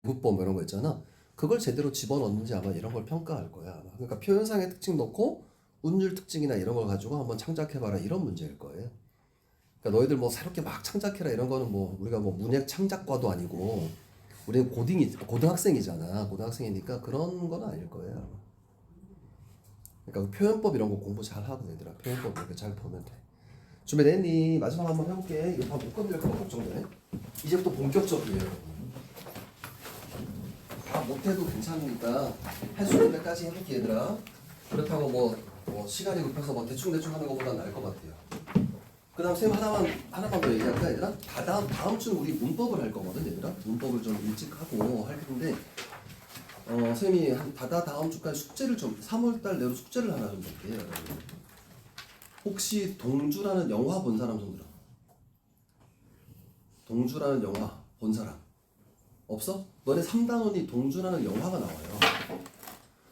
문법 이런 거 있잖아. 그걸 제대로 집어넣는지 아마 이런 걸 평가할 거야. 아마. 그러니까 표현상의 특징 넣고 운율 특징이나 이런 걸 가지고 한번 창작해봐라 이런 문제일 거예요. 그러니까 너희들 뭐 새롭게 막 창작해라 이런 거는 뭐 우리가 뭐 문학 창작과도 아니고 우리는 고등학생이잖아. 고등학생이니까 그런 건 아닐 거예요. 아마. 그러니까 그 표현법 이런 거 공부 잘 하고 얘들아. 표현법 이렇게 잘 보면 돼. 준비됐니? 마지막 한번 해볼게. 이거 다 못 건드릴까 봐 걱정되네. 이제부터 본격적이에요. 다 못해도 괜찮으니까 할 수 있는 데까지 해볼게 얘들아. 그렇다고 뭐 시간이 급해서 뭐 대충 하는 것보다 나을 것 같아요. 그 다음 쌤 하나만 더 얘기할까 얘들아? 다음 주는 우리 문법을 할 거거든 얘들아. 문법을 좀 일찍 하고 할 텐데 쌤이 다음 주까지 숙제를 좀 3월달 내로 숙제를 하나 좀 줄게요 여러분. 혹시 동주라는 영화 본 사람 손 들어. 동주라는 영화 본 사람 없어? 너네 3단원이 동주라는 영화가 나와요.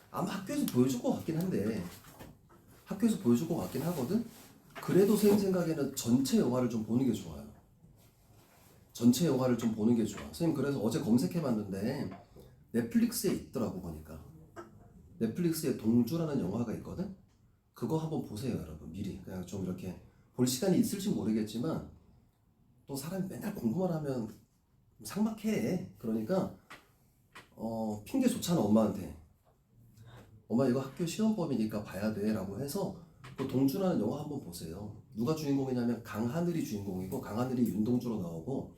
아마 학교에서 보여줄 것 같긴 한데 학교에서 보여줄 것 같긴 하거든? 그래도 선생님 생각에는 전체 영화를 좀 보는 게 좋아요. 전체 영화를 좀 보는 게 좋아. 선생님 그래서 어제 검색해봤는데 넷플릭스에 있더라고 보니까. 넷플릭스에 동주라는 영화가 있거든? 그거 한번 보세요 여러분. 미리 그냥 좀 이렇게 볼 시간이 있을지 모르겠지만 또 사람이 맨날 공부만 하면 삭막해. 그러니까 핑계 좋잖아 엄마한테. 엄마 이거 학교 시험범위니까 봐야 돼 라고 해서 그 동주라는 영화 한번 보세요. 누가 주인공이냐면 강하늘이 주인공이고 강하늘이 윤동주로 나오고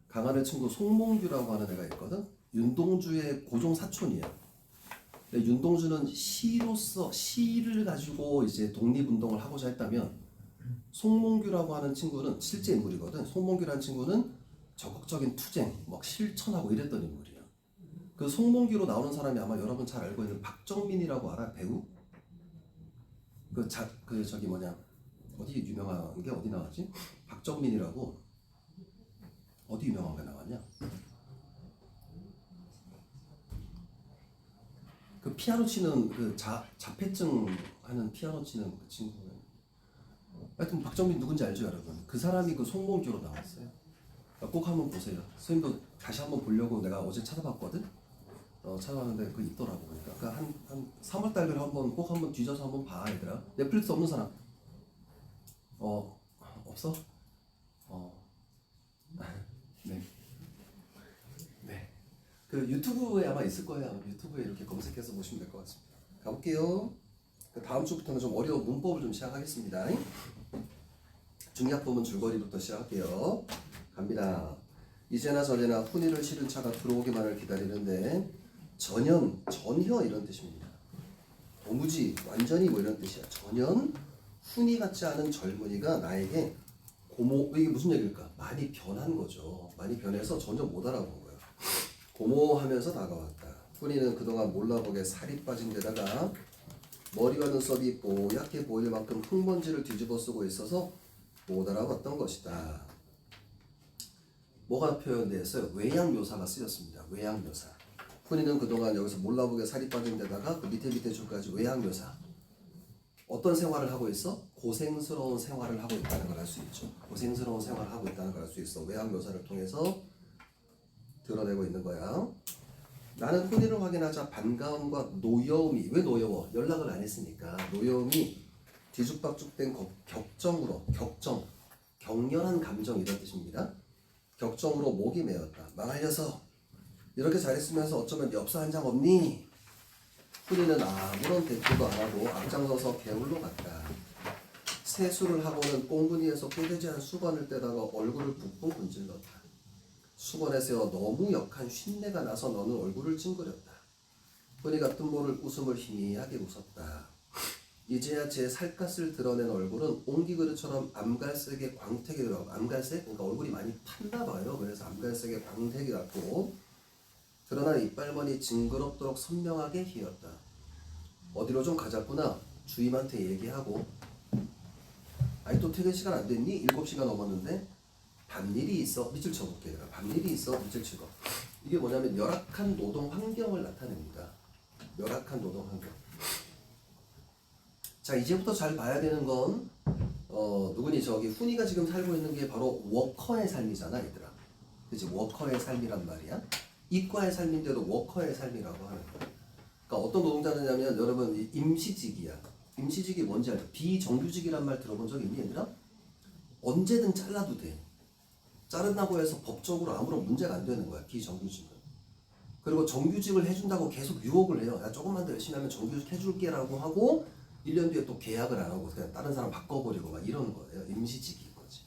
강하늘 친구 송몽규라고 하는 애가 있거든. 윤동주의 고종 사촌이야. 근데 윤동주는 시를 가지고 이제 독립운동을 하고자 했다면 송몽규라고 하는 친구는 실제 인물이거든. 송몽규라는 친구는 적극적인 투쟁, 막 실천하고 이랬던 인물이야. 그 송몽규로 나오는 사람이 아마 여러분 잘 알고 있는 박정민이라고 알아? 배우? 저기 뭐냐 어디 유명한 게 어디 나왔지? 박정민이라고 어디 유명한 게 나왔냐? 그 피아노 치는 그 자폐증 하는 피아노 치는 그 친구. 하여튼 박정민 누군지 알죠 여러분? 그 사람이 그 송몽규로 나왔어요. 꼭 한번 보세요. 선생님도 다시 한번 보려고 내가 어제 찾아봤거든. 찾아봤는데 그 있더라고. 그러니까 한 3월 달에 꼭 한번 뒤져서 한번 봐 얘들아. 넷플릭스 없는 사람? 없어? 네. 네. 그 유튜브에 아마 있을 거예요. 유튜브에 이렇게 검색해서 보시면 될 것 같습니다. 가볼게요. 그 다음 주부터는 좀 어려운 문법을 좀 시작하겠습니다. 중약법은 줄거리부터 시작할게요. 갑니다. 이제나 저제나 훈이를 실은 차가 들어오기만을 기다리는데 전혀 이런 뜻입니다. 도무지 완전히 뭐 이런 뜻이야. 전혀 훈이 같지 않은 젊은이가 나에게 이게 무슨 얘기일까? 많이 변한 거죠. 많이 변해서 전혀 못 알아본 거야. 고모하면서 다가왔다. 훈이는 그동안 몰라보게 살이 빠진 데다가 머리와 눈썹이 뽀얗게 보일 만큼 흙먼지를 뒤집어 쓰고 있어서 못 알아봤던 것이다. 뭐가 표현되었어요? 외양묘사가 쓰였습니다. 외양묘사. 훈이는 그동안 여기서 몰라보게 살이 빠진 데다가 그 밑에 줄까지 외양묘사. 어떤 생활을 하고 있어? 고생스러운 생활을 하고 있다는 걸 알 수 있죠. 고생스러운 생활을 하고 있다는 걸 알 수 있어. 외양묘사를 통해서 드러내고 있는 거야. 나는 훈이를 확인하자 반가움과 노여움이, 왜 노여워? 연락을 안 했으니까. 노여움이 뒤죽박죽된 격렬한 감정 이런 뜻입니다. 격정으로 목이 메었다. 망할 녀석, 이렇게 잘했으면서 어쩌면 엽서 한 장 없니? 훈이는 아무런 대꾸도 안 하고 앞장서서 개울로 갔다. 세수를 하고는 꽁분이에서 뽀대지한 수건을 떼다가 얼굴을 붓고 문질렀다. 수건에 세어 너무 역한 쉰내가 나서 너는 얼굴을 찡그렸다. 훈이 같은 모를 웃음을 희미하게 웃었다. 이제야 제 살갗을 드러낸 얼굴은 옹기그릇처럼 암갈색의 광택이 들어가고, 암갈색? 그러니까 얼굴이 많이 탔나 봐요. 그래서 암갈색의 광택이 났고 드러난 이빨머리 징그럽도록 선명하게 휘었다. 어디로 좀 가자꾸나 주임한테 얘기하고. 아니 또 퇴근 시간 안 됐니? 7시가 넘었는데. 밤일이 있어. 밑줄 쳐볼게. 내가 밤일이 있어. 밑줄 치고. 이게 뭐냐면 열악한 노동 환경을 나타냅니다. 열악한 노동 환경. 자, 이제부터 잘 봐야 되는 건 누구니? 저기 훈이가 지금 살고 있는 게 바로 워커의 삶이잖아 얘들아. 그치? 워커의 삶이란 말이야. 이과의 삶인데도 워커의 삶이라고 하는 거야. 그러니까 어떤 노동자느냐면 여러분 임시직이야. 임시직이 뭔지 알죠? 비정규직이란 말 들어본 적 있니 얘들아? 언제든 잘라도 돼. 자른다고 해서 법적으로 아무런 문제가 안 되는 거야 비정규직은. 그리고 정규직을 해준다고 계속 유혹을 해요. 야 조금만 더 열심히 하면 정규직 해줄게 라고 하고 1년 뒤에 또 계약을 안 하고 그냥 다른 사람 바꿔버리고 막 이러는 거예요. 임시직인 거지.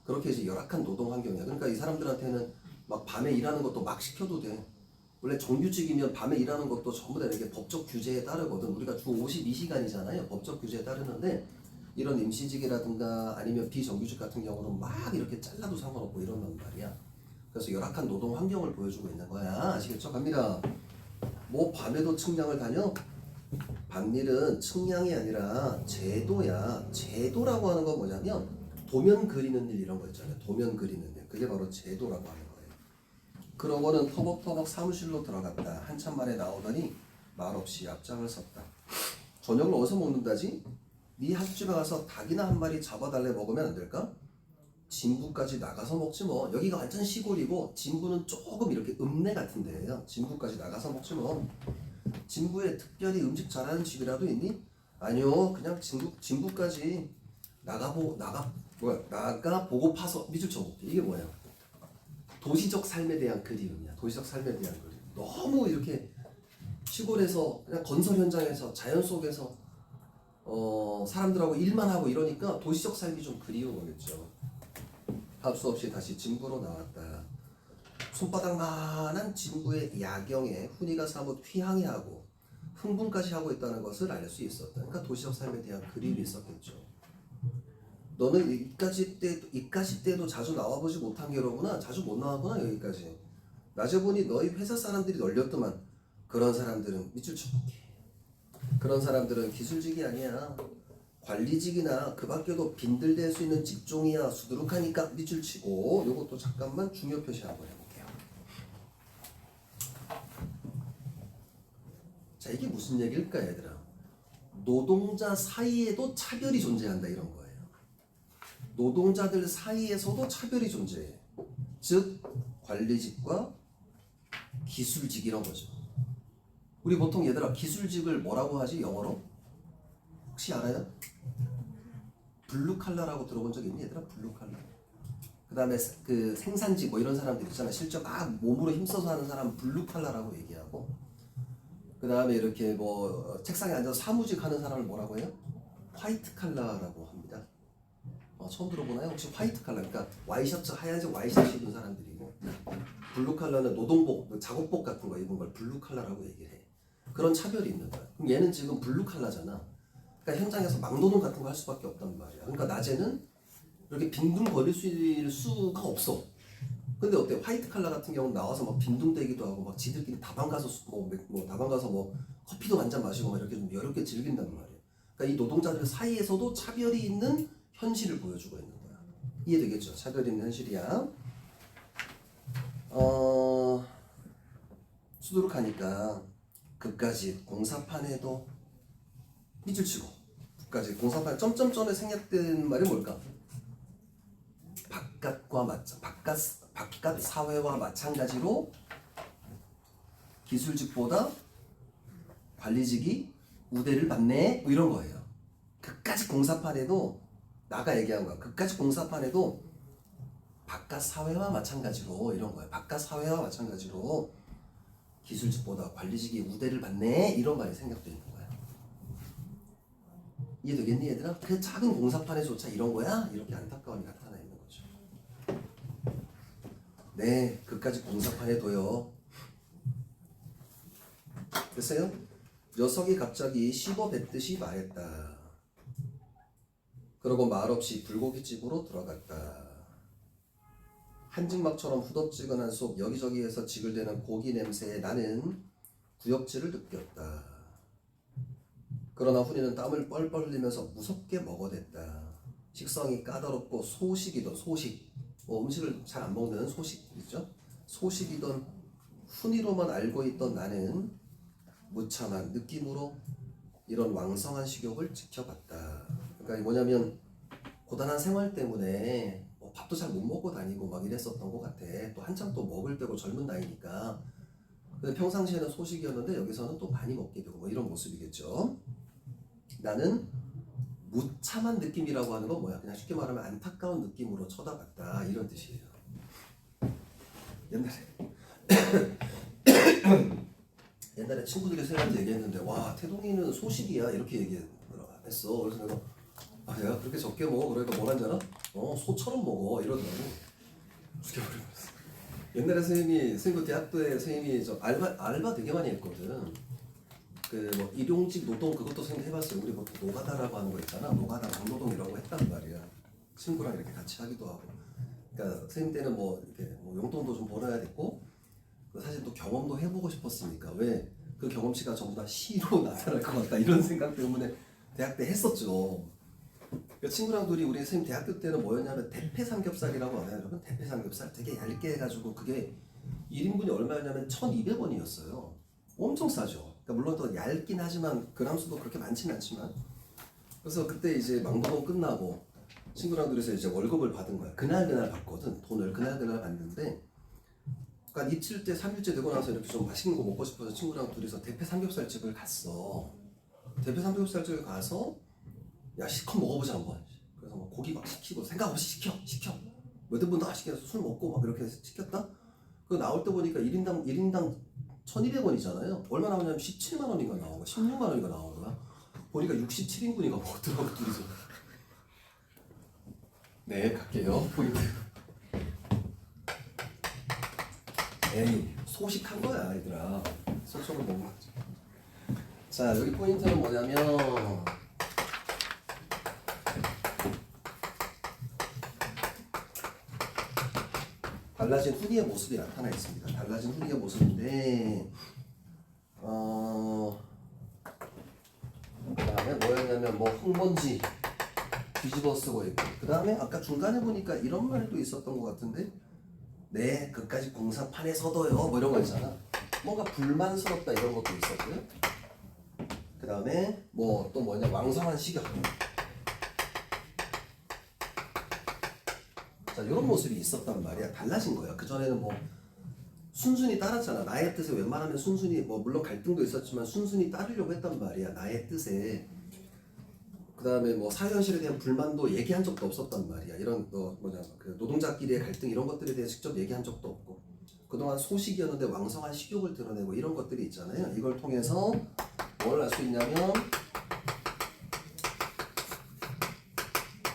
그렇게 이제 열악한 노동 환경이야. 그러니까 이 사람들한테는 막 밤에 일하는 것도 막 시켜도 돼. 원래 정규직이면 밤에 일하는 것도 전부 다 이렇게 법적 규제에 따르거든. 우리가 주 52시간이잖아요. 법적 규제에 따르는데 이런 임시직이라든가 아니면 비정규직 같은 경우는 막 이렇게 잘라도 상관없고 이런단 말이야. 그래서 열악한 노동 환경을 보여주고 있는 거야. 아시겠죠? 갑니다. 뭐 밤에도 측량을 다녀? 밤일은 측량이 아니라 제도야. 제도라고 하는 건 뭐냐면 도면 그리는 일 이런 거 있잖아요. 도면 그리는 일. 그게 바로 제도라고 하는 거예요. 그러고는 터벅터벅 사무실로 들어갔다. 한참 만에 나오더니 말없이 앞장을 섰다. 저녁을 어디서 먹는다지? 네 학집에 가서 닭이나 한 마리 잡아달래 먹으면 안 될까? 진부까지 나가서 먹지 뭐. 여기가 완전 시골이고 진부는 조금 이렇게 읍내 같은 데예요. 진부까지 나가서 먹지 뭐. 진부에 특별히 음식 잘하는 집이라도 있니? 아니요, 그냥 진부까지 나가 보고 파서 밑줄 쳐볼게. 이게 뭐야? 도시적 삶에 대한 그리움이야. 도시적 삶에 대한 그리움. 너무 이렇게 시골에서 그냥 건설 현장에서 자연 속에서 사람들하고 일만 하고 이러니까 도시적 삶이 좀 그리운 거겠죠. 할 수 없이 다시 진부로 나왔다. 손바닥만한 진부의 야경에 훈이가 사뭇 휘황해하고 흥분까지 하고 있다는 것을 알 수 있었다. 그러니까 도시적 삶에 대한 그리움이 있었겠죠. 너는 이까지 때도 자주 나와보지 못한 게로구나. 자주 못 나왔구나 여기까지. 낮에 보니 너희 회사 사람들이 널렸더만. 그런 사람들은 밑줄 쳐볼게. 그런 사람들은 기술직이 아니야. 관리직이나 그 밖에도 빈들댈 수 있는 직종이야. 수두룩하니까 밑줄 치고 요것도 잠깐만 중요 표시 한번 해볼게요. 자, 이게 무슨 얘기일까 얘들아? 노동자 사이에도 차별이 존재한다 이런 거예요. 노동자들 사이에서도 차별이 존재해. 즉 관리직과 기술직 이런 거죠. 우리 보통 얘들아 기술직을 뭐라고 하지 영어로? 혹시 알아요? 블루칼라라고 들어본 적 있니 얘들아? 블루칼라. 그 다음에 그 생산직 뭐 이런 사람들 있잖아. 실적 몸으로 힘써서 하는 사람 블루칼라라고 얘기하고, 그 다음에 이렇게 뭐 책상에 앉아서 사무직 하는 사람을 뭐라고 해요? 화이트칼라라고 합니다. 처음 들어보나요? 혹시 화이트칼라, 그러니까 와이셔츠, 하얀색 와이셔츠 입은 사람들이고, 블루칼라는 노동복, 작업복 같은 거 입은 걸 블루칼라라고 얘기를 해. 그런 차별이 있는 거야. 그럼 얘는 지금 블루칼라잖아. 그러니까 현장에서 막노동 같은 거 할 수밖에 없단 말이야. 그러니까 낮에는 이렇게 빈둥거릴 수가 없어. 근데 어때? 화이트 칼라 같은 경우는 나와서 막 빈둥대기도 하고 막 지들끼리 다방 가서 다방 가서 뭐 커피도 한 잔 마시고 막 이렇게 좀 여유롭게 즐긴단 말이야. 그러니까 이 노동자들 사이에서도 차별이 있는 현실을 보여주고 있는 거야. 이해되겠죠? 차별이 있는 현실이야. 수두룩하니까 그까지 공사판에도 밑줄 치고, 그까지 공사판 점점점에 생략된 말이 뭘까? 바깥 사회와 마찬가지로 기술직보다 관리직이 우대를 받네, 뭐 이런 거예요. 그까지 공사판에도, 나가 얘기한 거야. 그까지 공사판에도 바깥 사회와 마찬가지로 이런 거예요. 바깥 사회와 마찬가지로 기술직보다 관리직이 우대를 받네, 이런 말이 생략되어 있는 거야. 이해되겠니 얘들아? 그 작은 공사판에조차 이런 거야? 이렇게 안타까움이 나타나 있는 거죠. 네, 그까지 공사판에도요. 됐어요? 녀석이 갑자기 씹어뱉듯이 말했다. 그러고 말없이 불고기집으로 들어갔다. 한직막처럼 후덥지근한 속 여기저기에서 지글대는 고기 냄새에 나는 구역질을 느꼈다. 그러나 훈이는 땀을 뻘뻘 흘리면서 무섭게 먹어댔다. 식성이 까다롭고 소식이던 음식을 잘 안 먹는 소식이죠. 소식이던 훈이로만 알고 있던 나는 무참한 느낌으로 이런 왕성한 식욕을 지켜봤다. 그러니까 뭐냐면 고단한 생활 때문에 밥도 잘 못 먹고 다니고 막 이랬었던 것 같아. 또 한참 또 먹을 때고 젊은 나이니까 근데 평상시에는 소식이었는데 여기서는 또 많이 먹게 되고 뭐 이런 모습이겠죠. 나는 무참한 느낌이라고 하는 건 뭐야? 그냥 쉽게 말하면 안타까운 느낌으로 쳐다봤다 이런 뜻이에요. 옛날에 친구들이 쌤한테 얘기했는데 와 태동이는 소식이야 이렇게 얘기했어. 그래서 내가 그렇게 적게 먹어? 그러니까 뭐라는지 알아? 소처럼 먹어 이러더라고. 죽여버리면서. 옛날에 선생님이 대학교에 선생님이 저 알바 되게 많이 했거든. 그 뭐 일용직 노동 그것도 선생님 해봤어요. 우리 보통 노가다라고 하는 거 있잖아. 노가다 강노동 이런 거 했단 말이야. 친구랑 이렇게 같이 하기도 하고. 그러니까 선생님 때는 뭐 이렇게 뭐 용돈도 좀 벌어야 됐고 사실 또 경험도 해보고 싶었으니까 왜 그 경험치가 전부 다 시로 나타날 것 같다 이런 생각 때문에 대학 때 했었죠. 그 친구랑 둘이 우리 선생님 대학교 때는 뭐였냐면 대패 삼겹살이라고 하나요 여러분? 대패 삼겹살 되게 얇게 해가지고 그게 1인분이 얼마였냐면 1,200원이었어요. 엄청 싸죠. 그러니까 물론 더 얇긴 하지만 그람수도 그렇게 많지는 않지만 그래서 그때 이제 막노동 끝나고 친구랑 둘이서 이제 월급을 받은 거야. 그날 받거든. 돈을 그날 받는데 그러니까 이틀째 3일째 되고 나서 이렇게 좀 맛있는 거 먹고 싶어서 친구랑 둘이서 대패 삼겹살집을 갔어. 대패 삼겹살집을 가서 야 실컷 먹어보자 한번. 그래서 막 고기 막 시키고 생각 없이 시켜 몇 인분도 안 시켜서 술 먹고 막 이렇게 시켰다. 그 나올 때 보니까 1인당 1,200원이잖아요. 얼마 나오냐면 17만 원인가 나온 거야. 16만 원인가 나온 거야. 보니까 67인분인가 먹더라고 둘이서. 네 갈게요. 포인트. 에이 소식한 거야 얘들아. 소식을 먹는 거지. 자 여기 포인트는 뭐냐면 달라진 후니의 모습이 나타나 있습니다. 달라진 후니의 모습인데 그 다음에 뭐였냐면 뭐 흙먼지 뒤집어 쓰고 있고 그 다음에 아까 중간에 보니까 이런 말도 있었던 것 같은데 네 그까지 공사판에 서도요 뭐 이런 거 있잖아. 뭔가 불만스럽다 이런 것도 있었고요. 그 다음에 뭐 또 뭐냐 왕성한 시격. 자 이런 모습이 있었단 말이야. 달라진 거야. 그전에는 뭐 순순히 따랐잖아. 나의 뜻에 웬만하면 순순히 뭐 물론 갈등도 있었지만 순순히 따르려고 했단 말이야. 나의 뜻에. 그 다음에 뭐 사회현실에 대한 불만도 얘기한 적도 없었단 말이야. 이런 그 노동자끼리의 갈등 이런 것들에 대해 직접 얘기한 적도 없고 그동안 소식이었는데 왕성한 식욕을 드러내고 이런 것들이 있잖아요. 이걸 통해서 뭘 알 수 있냐면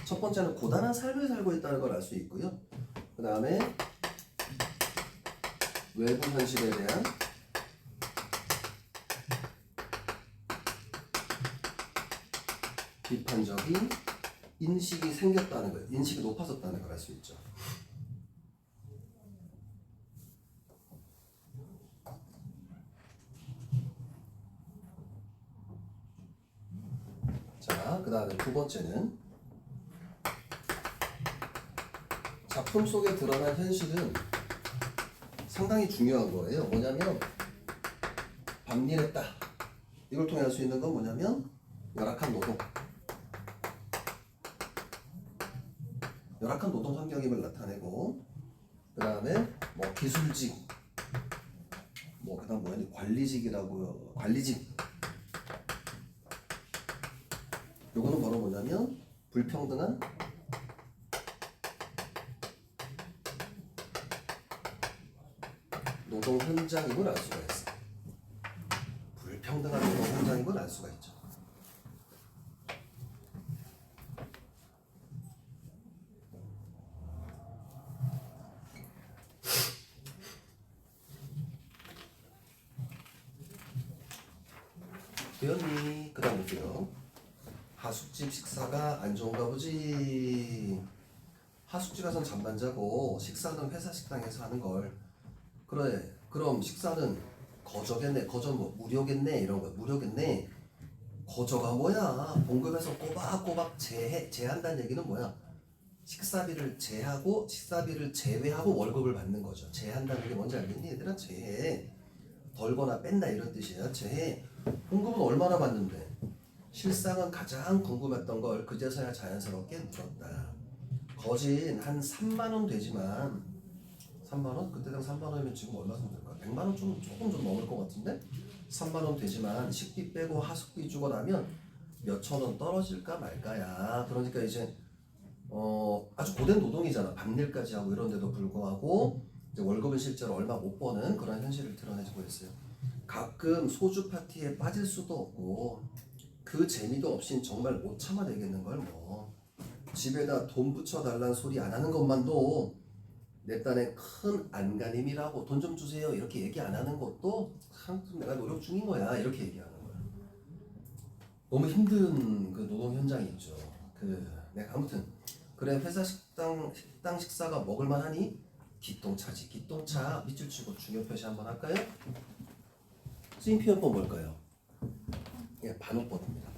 첫 번째는 고단한 삶을 살고 있다는 걸 알 수 있고요. 그 다음에 외부 현실에 대한 비판적인 인식이 생겼다는 거예요. 인식이 높아졌다는 걸 알 수 있죠. 자, 그 다음에 두 번째는 작품 속에 드러난 현실은 상당히 중요한 거예요. 뭐냐면 밤일했다. 이걸 통해 알 수 있는 건 뭐냐면 열악한 노동 환경임을 나타내고 그 다음에 뭐 기술직 뭐 그 다음 뭐였니 관리직이라고요. 관리직 요거는 바로 뭐냐면 불평등한 노동 현장임을 알 수가 있어. 불평등한 노동 현장임을 알 수가 있죠. 되었니? 그 다음 볼게요. 하숙집 식사가 안 좋은가 보지. 하숙집 가선 잠만 자고 식사는 회사 식당에서 하는 걸. 그래 그럼 식사는 거저겠네. 거저 뭐 무료겠네 이런 거. 무료겠네. 거저가 뭐야. 봉급에서 꼬박꼬박 제한다는 얘기는 뭐야. 식사비를 제외하고 월급을 받는 거죠. 제한다는 게 뭔지 알겠니? 얘들아 제해. 덜거나 뺀다 이런 뜻이야. 제해. 봉급은 얼마나 받는데? 실상은 가장 궁금했던 걸 그제서야 자연스럽게 물었다. 거진 한 3만 원 되지만 3만 원? 그때 당 3만 원이면 지금 얼마 정도 될까? 100만 원 좀 조금 좀 넘을 것 같은데 3만 원 되지만 식비 빼고 하숙비 주고 나면 몇천 원 떨어질까 말까야. 그러니까 이제 아주 고된 노동이잖아. 밤일까지 하고 이런데도 불구하고 이제 월급은 실제로 얼마 못 버는 그런 현실을 드러내주고 있어요. 가끔 소주 파티에 빠질 수도 없고 그 재미도 없인 정말 못 참아내겠는 걸 뭐. 집에다 돈 붙여달라는 소리 안 하는 것만도 내 딴에 큰 안간힘이라고 돈 좀 주세요 이렇게 얘기 안 하는 것도 참 내가 노력 중인 거야 이렇게 얘기하는 거야. 너무 힘든 그 노동 현장이 있죠. 내가 아무튼 그래 회사 식당 식사가 먹을만하니 기똥차지. 기똥차 밑줄 치고 중요 표시 한번 할까요? 쓰임 표현법 뭘까요? 예, 반어법입니다.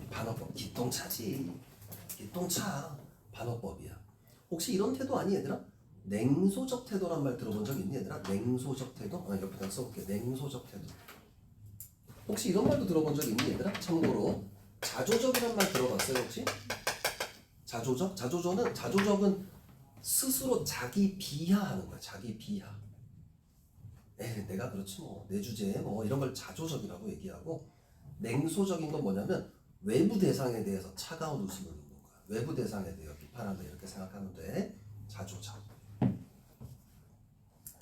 반어법. 기똥차지. 기똥차. 반어법이야. 혹시 이런 태도 아니 얘들아? 냉소적 태도란 말 들어본 적 있니 얘들아? 냉소적 태도? 옆에다 써볼게. 냉소적 태도. 혹시 이런 말도 들어본 적 있니 얘들아? 참고로 자조적이란 말 들어봤어요 혹시? 자조적은 스스로 자기 비하하는 거야. 자기 비하. 내가 그렇지 뭐 내 주제에 뭐 이런 걸 자조적이라고 얘기하고, 냉소적인 건 뭐냐면 외부 대상에 대해서 차가운 웃음을 짓는 거야. 외부 대상에 대해 비판한다 이렇게 생각하면 돼. 자조적.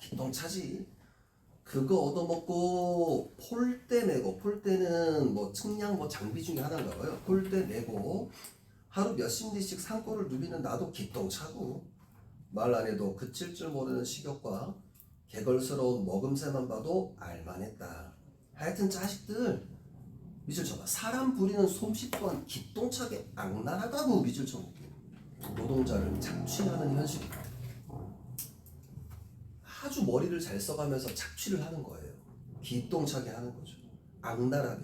기똥차지. 그거 얻어먹고 폴대 메고, 폴대는 뭐 측량 뭐 장비 중에 하나인가 봐요. 폴대 메고 하루 몇십 리씩 산골을 누비는 나도 기똥차고, 말 안 해도 그칠 줄 모르는 식욕과 개걸스러운 먹음새만 봐도 알만했다. 하여튼 자식들 밑줄 쳐봐. 사람 부리는 솜씨 또한 기똥차게 악랄하다고 밑줄 쳐볼게. 노동자를 착취하는 현실이다. 아주 머리를 잘 써가면서 착취를 하는 거예요. 기똥차게 하는 거죠. 악랄하게.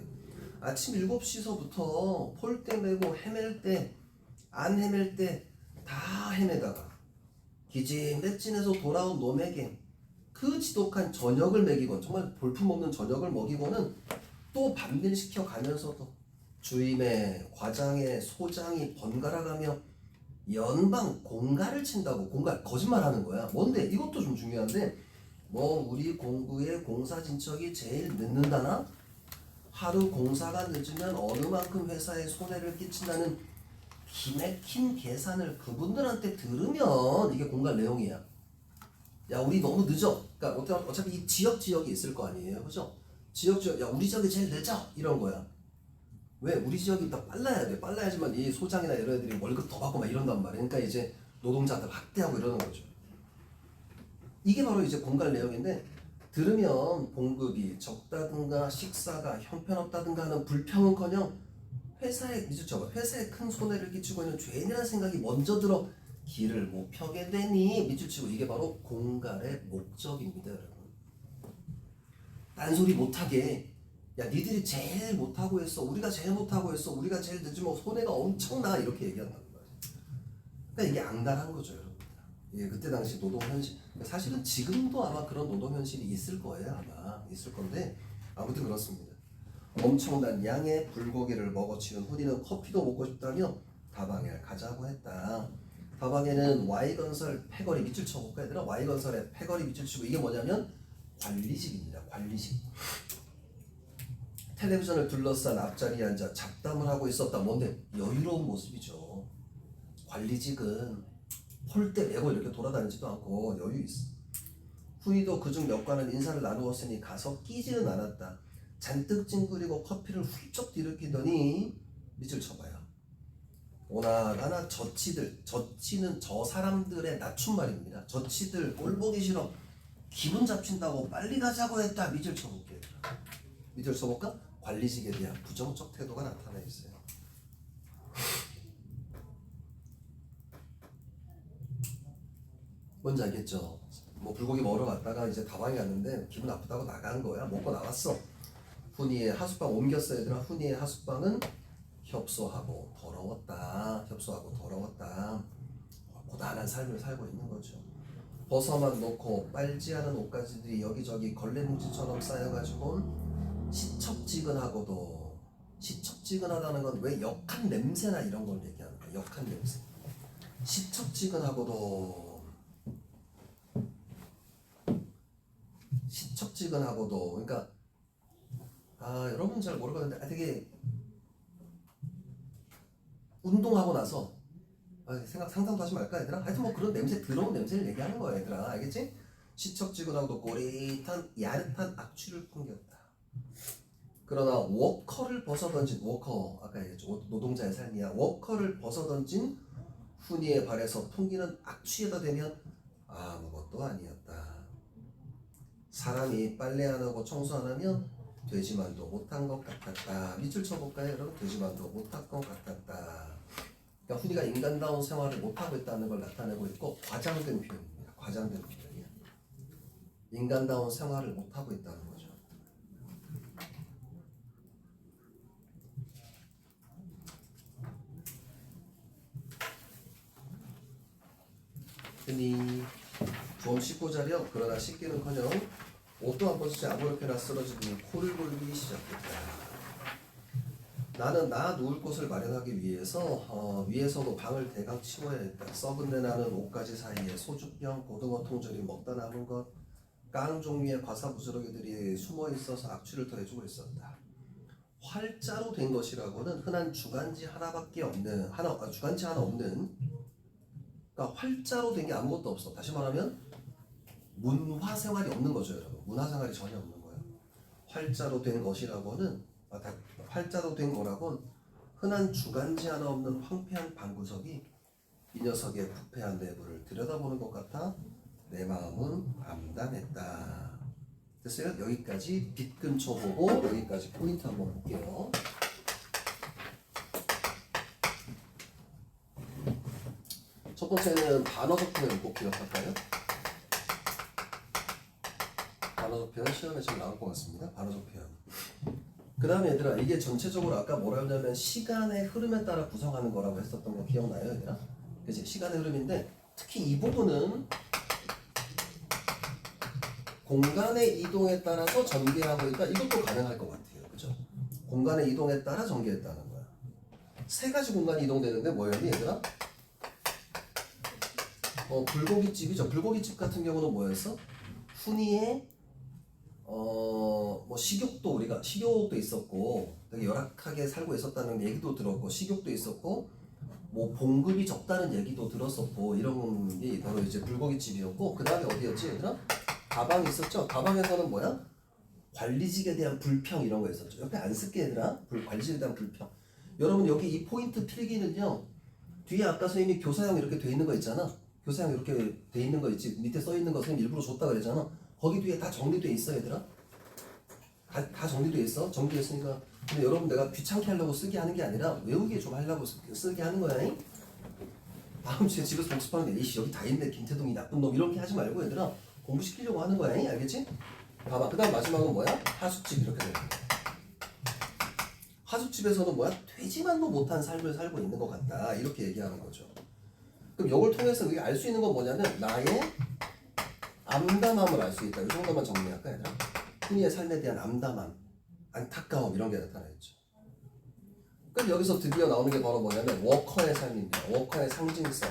아침 7시서부터 폴대 메고 헤맬 때, 안 헤맬 때 다 헤매다가 기진맥진해서 돌아온 놈에게 그 지독한 저녁을 먹이고, 정말 볼품없는 저녁을 먹이고는 또 밤일시켜 가면서도 주임의 과장의 소장이 번갈아가며 연방 공가를 친다고. 공가 거짓말하는 거야. 뭔데? 이것도 좀 중요한데, 뭐 우리 공구의 공사 진척이 제일 늦는다나? 하루 공사가 늦으면 어느 만큼 회사에 손해를 끼친다는 기맥힌 계산을 그분들한테 들으면 이게 공가 내용이야. 야 우리 너무 늦어. 그러니까 어차피 이 지역이 있을 거 아니에요, 그죠? 지역 야 우리 지역이 제일 늦어 이런 거야. 왜? 우리 지역이 더 빨라야 돼. 빨라야지만 이 소장이나 이런 애들이 월급 더 받고 막 이런단 말이야. 그러니까 이제 노동자들 학대하고 이러는 거죠. 이게 바로 이제 공갈 내용인데, 들으면 봉급이 적다든가 식사가 형편없다든가 하는 불평은커녕 회사에 회사에 큰 손해를 끼치고 있는 죄인이라는 생각이 먼저 들어 길을 못 펴게 되니 밑줄치고. 이게 바로 공갈의 목적입니다, 여러분. 딴소리 못하게. 야 니들이 제일 못하고 했어. 우리가 제일 못하고 했어. 우리가 제일 늦으면 손해가 엄청나. 이렇게 얘기한다는 거예요. 그러니까 이게 악랄한 거죠, 여러분. 예, 그때 당시 노동 현실. 사실은 지금도 아마 그런 노동 현실이 있을 거예요. 아마 있을 건데 아무튼 그렇습니다. 엄청난 양의 불고기를 먹어치운 훈이는 커피도 먹고 싶다며 다방에 가자고 했다. 다방에는 Y건설 패거리 밑줄 쳐볼까 얘들아? Y건설의 패거리 밑줄 치고, 이게 뭐냐면 관리직입니다. 관리직. 텔레비전을 둘러싼 앞자리에 앉아 잡담을 하고 있었다. 뭔데? 여유로운 모습이죠. 관리직은 폴대 메고 이렇게 돌아다니지도 않고 여유 있어. 훈이도 그중 몇 관은 인사를 나누었으니 가서 끼지는 않았다. 잔뜩 찡그리고 커피를 훌쩍 뒤룩이더니 밑줄 쳐봐요. 오나가나 저치는 저 사람들의 낮춤말입니다. 저치들 꼴 보기 싫어. 기분 잡힌다고 빨리 가자고 했다. 밑줄 쳐볼게요. 밑줄 쳐볼까? 관리직에 대한 부정적 태도가 나타나 있어요. 뭔지 알겠죠? 뭐 불고기 먹으러 갔다가 이제 다방에 갔는데 기분 나쁘다고 나간 거야. 먹고 나왔어. 훈이의 하숙방 옮겼어요, 얘들아. 훈이의 하숙방은 협소하고 더러웠다. 고단한 삶을 살고 있는 거죠. 벗어만 놓고 빨지 않은 옷가지들이 여기저기 걸레뭉치처럼 쌓여가지고 시첩지근하다는 건 왜 역한 냄새나 이런 걸 얘기하는 거야. 역한 냄새. 시첩지근하고도 시척지근하고도 그러니까 여러분 잘 모르겠는데 되게 운동하고 나서 상상도 하지 말까 얘들아? 하여튼 뭐 그런 냄새 더러운 냄새를 얘기하는 거야 얘들아 알겠지? 시척지근하고도 꼬릿한 야릇한 악취를 풍겼다. 그러나 워커를 벗어던진 워커 아까 얘기했죠 노동자의 삶이야. 워커를 벗어던진 후니의 발에서 풍기는 악취에다 대면 아무것도 아니었다. 사람이 빨래 안 하고 청소 안 하면 되지만도 못한 것 같았다. 밑줄 쳐볼까요 여러분? 되지만도 못한 것 같았다. 그러니까 후니가 인간다운 생활을 못하고 있다는 걸 나타내고 있고 과장된 표현입니다. 과장된 표현이야. 인간다운 생활을 못하고 있다는 거죠. 흔히 좀 씻고 자려. 그러나 씻기는커녕 옷도 안 벗지 아무렇게나 쓰러지더니 코를 골기 시작했다. 나는 나 누울 곳을 마련하기 위해서 위에서도 방을 대강 치워야 했다. 썩은 내 나는 옷가지 사이에 소주병, 고등어 통조림 먹다 남은 것, 깡 종류의 과사부스러기들이 숨어 있어서 악취를 더해주고 있었다. 활자로 된 것이라고는 흔한 주간지 하나밖에 없는 주간지 하나 없는 그러니까 활자로 된 게 아무것도 없어. 다시 말하면 문화 생활이 없는 거죠, 여러분. 문화 생활이 전혀 없는 거예요. 활자로 된 것이라고는 활자로 된 거라곤 흔한 주간지 하나 없는 황폐한 방구석이 이 녀석의 부패한 내부를 들여다보는 것 같아 내 마음은 암담했다. 됐어요? 여기까지 빗 근처 보고 여기까지 포인트 한번 볼게요. 첫 번째는 반어적 표현 꼭 기억할까요? 반어적 표현 시험에 좀 나올 것 같습니다. 반어적 표현. 그 다음에 얘들아 이게 전체적으로 아까 뭐라 하냐면 시간의 흐름에 따라 구성하는 거라고 했었던 거 기억나요 얘들아? 그치? 시간의 흐름인데 특히 이 부분은 공간의 이동에 따라서 전개하고 있다. 이것도 가능할 것 같아요. 그죠? 공간의 이동에 따라 전개했다는 거야. 세 가지 공간이 이동되는데 뭐였니 얘들아? 불고기집이죠. 불고기집 같은 경우는 뭐였어? 훈이의 뭐 식욕도 있었고 되게 열악하게 살고 있었다는 얘기도 들었고 식욕도 있었고 뭐 봉급이 적다는 얘기도 들었었고 이런 게 바로 이제 불고기집이었고 그 다음에 어디였지 얘들아? 다방이 있었죠. 다방에서는 뭐야? 관리직에 대한 불평 이런 거 있었죠. 옆에 안 쓸게 얘들아. 관리직에 대한 불평. 여러분 여기 이 포인트 필기는요. 뒤에 아까 선생님이 교사형 이렇게 돼 있는 거 있잖아. 교사형 이렇게 돼 있는 거 있지. 밑에 써 있는 거 선생님 일부러 줬다 그랬잖아. 거기 뒤에 다 정리돼 있어 얘들아. 다 정리돼 있어. 정리했으니까. 근데 여러분 내가 귀찮게 하려고 쓰게 하는 게 아니라 외우게 좀 하려고 쓰게 하는 거야. 잉? 다음 주에 집에서 복습하는데 이씨 여기 다 있네 김태동이 나쁜 놈 이렇게 하지 말고 얘들아 공부시키려고 하는 거야. 잉? 알겠지? 봐봐. 그 다음 마지막은 뭐야? 하숙집 이렇게 돼. 하숙집에서는 뭐야? 되지만도 못한 삶을 살고 있는 것 같다. 이렇게 얘기하는 거죠. 그럼 이걸 통해서 우리가 알 수 있는 건 뭐냐면 나의 암담함을 알 수 있다. 이 정도만 정리할까 얘들아? 흔히의 삶에 대한 암담함, 안타까움 이런 게 나타나 있죠. 그럼 여기서 드디어 나오는 게 바로 뭐냐면 워커의 삶입니다. 워커의 상징성.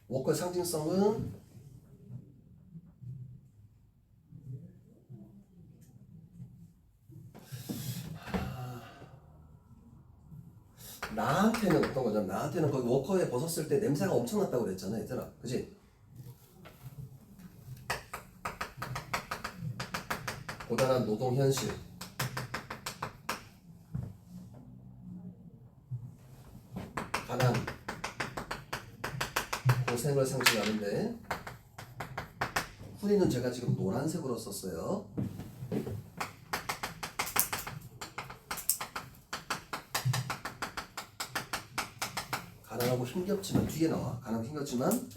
워커의 상징성은 나한테는 어떤 거죠? 나한테는 거기 워커에 벗었을 때 냄새가 엄청 났다고 그랬잖아 얘들아. 그치? 고단한 노동 현실, 가난, 고생을 상징하는데 훈이는 제가 지금 노란색으로 썼어요. 가난하고 힘겹지만 뒤에 나와. 가난하고 힘겹지만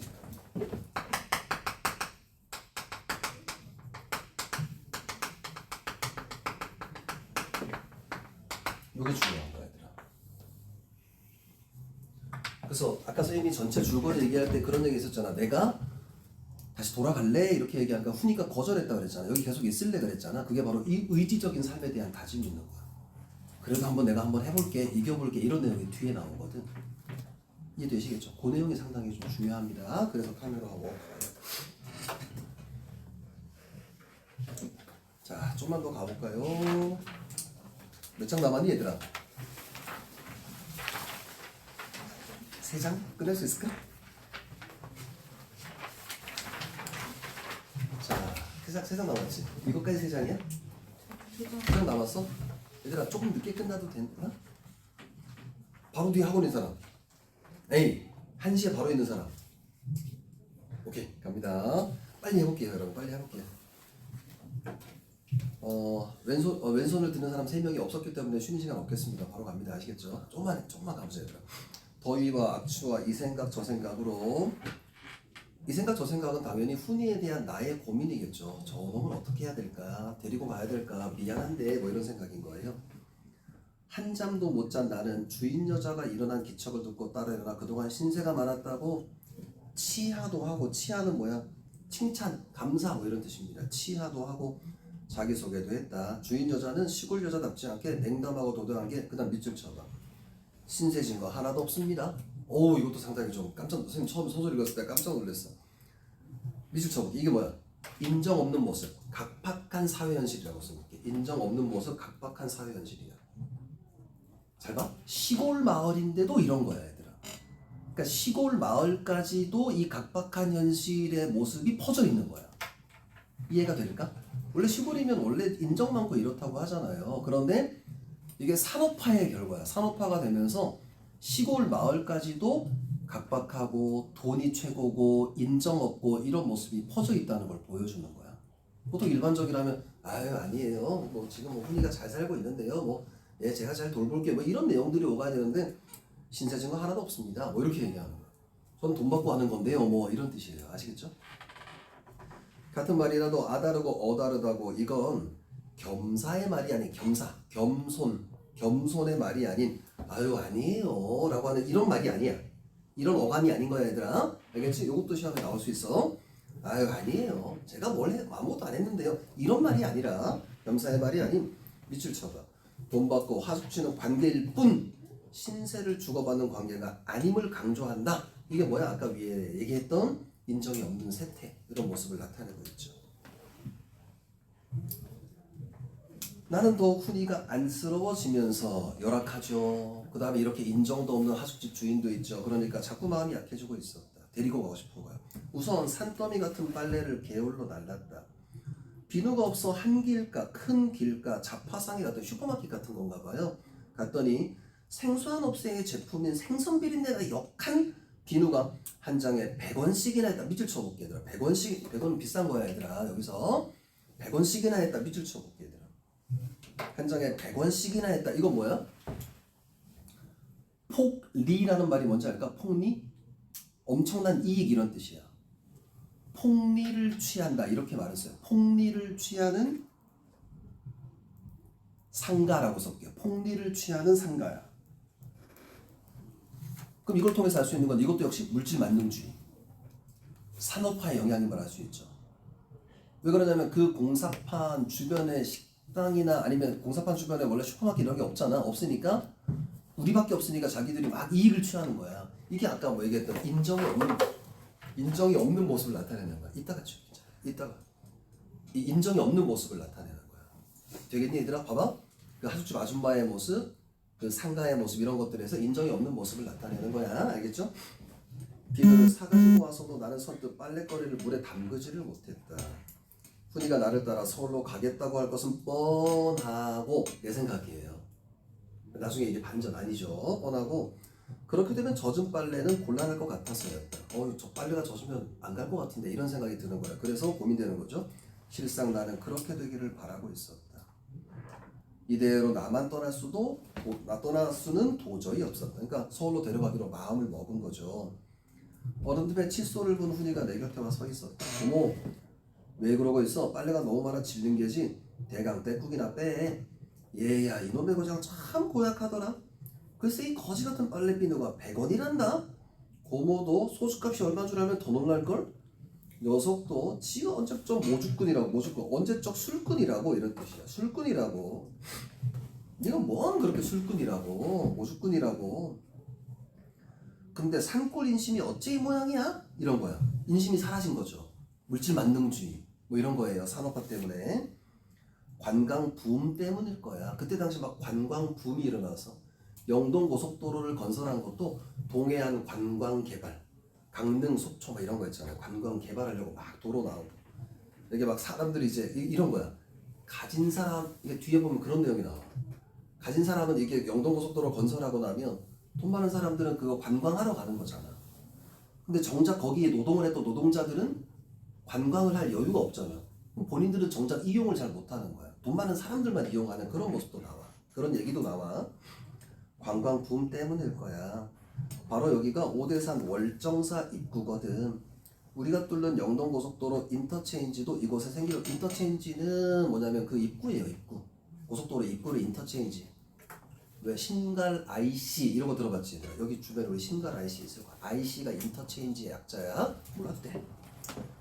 이게 중요한 거야 얘들아. 그래서 아까 선생님이 전체 줄거리 얘기할 때 그런 얘기 있었잖아. 내가 다시 돌아갈래? 이렇게 얘기하니까 훈이가 거절했다 그랬잖아. 여기 계속 있을래 그랬잖아. 그게 바로 이 의지적인 삶에 대한 다짐이 있는 거야. 그래도 내가 한번 해볼게, 이겨볼게 이런 내용이 뒤에 나오거든. 이해되시겠죠? 그 내용이 상당히 좀 중요합니다. 그래서 카메라 하고 자, 좀만 더 가볼까요? 몇 장 남았니 얘들아? 3장? 끝낼 수 있을까? 자, 3장 남았지? 이것까지 3장이야? 3장 남았어? 얘들아 조금 늦게 끝나도 되나? 바로 뒤에 학원 있는 사람. 에이, 1시에 바로 있는 사람. 오케이, 갑니다. 빨리 해볼게요 여러분. 빨리 해볼게요. 왼손을 드는 사람 3명이 없었기 때문에 쉬는 시간 없겠습니다. 바로 갑니다. 아시겠죠? 조금만 가보세요 얘들아. 더위와 악취와 이 생각 저 생각으로, 이 생각 저 생각은 당연히 훈이에 대한 나의 고민이겠죠. 저놈을 어떻게 해야 될까? 데리고 가야 될까? 미안한데 뭐 이런 생각인 거예요. 한잠도 못 잔 나는 주인 여자가 일어난 기척을 듣고 따라 일어나 그동안 신세가 많았다고 치하도 하고, 치하는 뭐야? 칭찬, 감사 뭐 이런 뜻입니다. 치하도 하고 자기소개도 했다. 주인 여자는 시골 여자답지 않게 냉담하고 도도한 게, 그 다음 밑줄 쳐봐. 신세진 거 하나도 없습니다. 오, 이것도 상당히 좀 선생님 처음 소설 읽었을 때 깜짝 놀랐어. 밑줄 쳐봐. 이게 뭐야? 인정 없는 모습, 각박한 사회 현실이라고 써볼게. 인정 없는 모습, 각박한 사회 현실이야. 잘 봐. 시골 마을인데도 이런 거야 얘들아. 그러니까 시골 마을까지도 이 각박한 현실의 모습이 퍼져 있는 거야. 이해가 될까? 원래 시골이면 원래 인정 많고 이렇다고 하잖아요. 그런데 이게 산업화의 결과야. 산업화가 되면서 시골 마을까지도 각박하고 돈이 최고고 인정 없고 이런 모습이 퍼져 있다는 걸 보여주는 거야. 보통 일반적이라면 아유 아니에요. 뭐 지금 뭐 훈이가 잘 살고 있는데요. 뭐 예, 제가 잘 돌볼게요. 뭐 이런 내용들이 오가야 되는데 신세진 거 하나도 없습니다. 뭐 이렇게 얘기하는 거야. 저는 돈 받고 하는 건데요. 뭐 이런 뜻이에요. 아시겠죠? 같은 말이라도 아다르고 어다르다고, 이건 겸사의 말이 아닌 겸손의 말이 아닌 아유 아니에요 라고 하는 이런 말이 아니야. 이런 어감이 아닌 거야 얘들아. 알겠지? 이것도 시험에 나올 수 있어. 아유 아니에요, 제가 아무것도 안 했는데요, 이런 말이 아니라 겸사의 말이 아닌, 밑줄 쳐봐. 돈 받고 하숙치는 관계일 뿐 신세를 주고받는 관계가 아님을 강조한다. 이게 뭐야? 아까 위에 얘기했던 인정이 없는 세태, 이런 모습을 나타내고 있죠. 나는 더욱 훈이가 안쓰러워지면서 열악하죠. 그 다음에 이렇게 인정도 없는 하숙집 주인도 있죠. 그러니까 자꾸 마음이 약해지고 있었다. 데리고 가고 싶은 거야. 우선 산더미 같은 빨래를 개울로 날랐다. 비누가 없어 한 길가, 큰 길가, 자파상이 같은 슈퍼마켓 같은 건가 봐요. 갔더니 생소한 업체의 제품인 생선 비린내가 역한 비누가 한 장에 100원씩이나 했다. 밑줄 쳐볼게 얘들아. 100원은 비싼 거야 얘들아. 여기서 100원씩이나 했다. 밑줄 쳐볼게 얘들아. 한 장에 100원씩이나 했다. 이건 뭐야? 폭리라는 말이 뭔지 알까? 폭리? 엄청난 이익 이런 뜻이야. 폭리를 취한다 이렇게 말을 써요. 폭리를 취하는 상가라고 써볼게요. 폭리를 취하는 상가야. 그럼 이걸 통해서 알 수 있는 건 이것도 역시 물질 만능주의, 산업화의 영향인 걸 알 수 있죠. 왜 그러냐면 그 공사판 주변에 식당이나 아니면 공사판 주변에 원래 슈퍼마켓 이런 게 없잖아. 없으니까, 우리밖에 없으니까 자기들이 막 이익을 취하는 거야. 이게 아까 뭐 얘기했던 인정이 없는 모습을 나타내는 거야. 이따가 치우자. 이따가 이 인정이 없는 모습을 나타내는 거야. 되겠니 얘들아? 봐봐. 그 하숙집 아줌마의 모습, 그 상가의 모습, 이런 것들에서 인정이 없는 모습을 나타내는 거야. 알겠죠? 비누를 사가지고 와서도 나는 선뜻 빨래거리를 물에 담그지를 못했다. 훈이가 나를 따라 서울로 가겠다고 할 것은 뻔하고, 내 생각이에요. 나중에 이게 반전 아니죠. 뻔하고, 그렇게 되면 젖은 빨래는 곤란할 것 같아서였다. 저 빨래가 젖으면 안 갈 것 같은데, 이런 생각이 드는 거야. 그래서 고민되는 거죠. 실상 나는 그렇게 되기를 바라고 있었다. 이대로 나만 떠날 수는 도저히 없었다. 그러니까 서울로 데려가기로 마음을 먹은 거죠. 어른들의 칫솔을 본 훈이가 내 곁에 와 서 있었다. 어머, 왜 그러고 있어? 빨래가 너무 많아 질린 게지. 대강 떼국이나 빼. 얘야, 이놈의 고장 참 고약하더라. 글쎄 이 거지 같은 빨래 비누가 100원이란다. 고모도 소주값이 얼마 줄 알면 더 놀랄걸? 녀석도 지가 언제적 언제적 술꾼이라고, 이런 뜻이야. 술꾼이라고. 네가 뭐하면 그렇게 술꾼이라고, 모주꾼이라고. 근데 산골 인심이 어째 이 모양이야? 이런 거야. 인심이 사라진 거죠. 물질 만능주의 뭐 이런 거예요. 산업화 때문에. 관광 붐 때문일 거야. 그때 당시 막 관광 붐이 일어나서 영동 고속도로를 건설한 것도 동해안 관광 개발, 강릉 속초 막 이런 거 있잖아요. 관광 개발하려고 막 도로 나오고 이게 막 사람들이 이제 이런 거야. 가진 사람, 이게 뒤에 보면 그런 내용이 나와. 가진 사람은 이게 영동 고속도로 건설하고 나면 돈 많은 사람들은 그거 관광하러 가는 거잖아. 근데 정작 거기에 노동을 했던 노동자들은 관광을 할 여유가 없잖아. 그럼 본인들은 정작 이용을 잘 못하는 거야. 돈 많은 사람들만 이용하는 그런 모습도 나와. 그런 얘기도 나와. 관광 붐 때문일 거야. 바로 여기가 오대산 월정사 입구거든. 우리가 뚫는 영동고속도로 인터체인지도 이곳에 생기고, 인터체인지는 뭐냐면 그 입구예요. 입구. 고속도로 입구를 인터체인지. 왜 신갈 IC 이런 거 들어봤지? 여기 주변에 우리 신갈 IC 있을 거야. IC가 인터체인지의 약자야. 몰랐대.